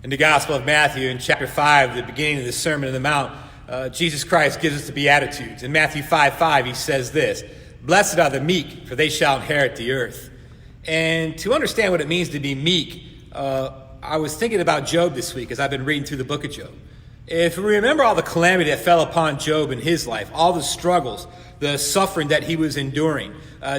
In the Gospel of Matthew, in chapter 5, the beginning of the Sermon on the Mount, Jesus Christ gives us the Beatitudes. In Matthew 5:5, he says this: "Blessed are the meek, for they shall inherit the earth." And to understand what it means to be meek, I was thinking about Job this week as I've been reading through the book of Job. If we remember all the calamity that fell upon Job in his life, all the struggles, the suffering that he was enduring.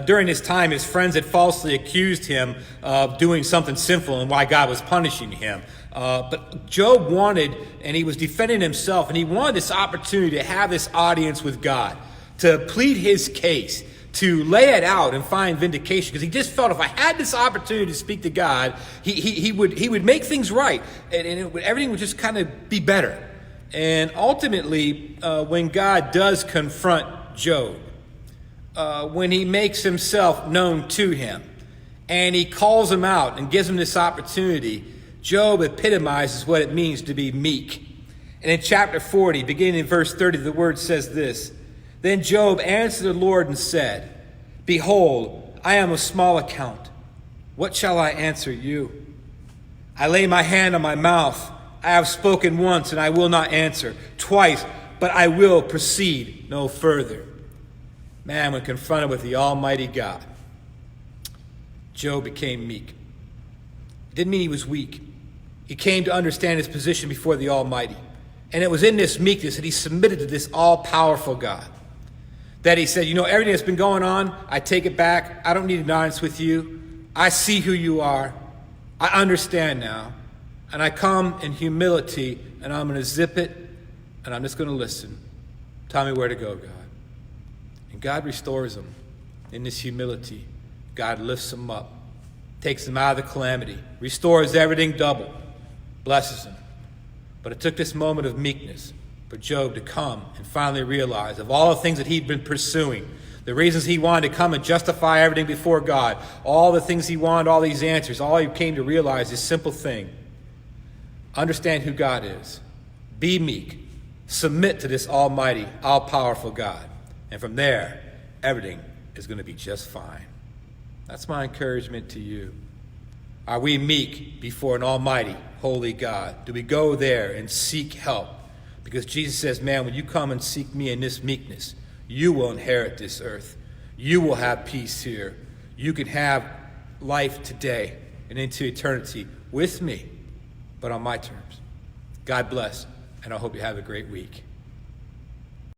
During this time, his friends had falsely accused him of doing something sinful and why God was punishing him. But Job wanted, and he was defending himself, and he wanted this opportunity to have this audience with God, to plead his case, to lay it out and find vindication, because he just felt if I had this opportunity to speak to God, he would make things right, and everything would just kind of be better. And ultimately, when God does confront Job, when he makes himself known to him, and he calls him out and gives him this opportunity, Job epitomizes what it means to be meek. And in chapter 40, beginning in verse 30, the word says this: "Then Job answered the Lord and said, Behold, I am of small account. What shall I answer you? I lay my hand on my mouth. I have spoken once, and I will not answer. Twice, but I will proceed no further." Man, when confronted with the Almighty God, Job became meek. It didn't mean he was weak. He came to understand his position before the Almighty. And it was in this meekness that he submitted to this all-powerful God. That he said, everything that's been going on, I take it back. I don't need an audience with you. I see who you are. I understand now. And I come in humility, and I'm going to zip it, and I'm just going to listen. Tell me where to go, God. And God restores him in this humility. God lifts him up, takes him out of the calamity, restores everything double, blesses him. But it took this moment of meekness for Job to come and finally realize of all the things that he'd been pursuing, the reasons he wanted to come and justify everything before God, all the things he wanted, all these answers, all he came to realize is simple thing. Understand who God is. Be meek. Submit to this almighty, all-powerful God. And from there, everything is going to be just fine. That's my encouragement to you. Are we meek before an almighty, holy God? Do we go there and seek help? Because Jesus says, man, when you come and seek me in this meekness, you will inherit this earth. You will have peace here. You can have life today and into eternity with me, but on my terms. God bless, and I hope you have a great week.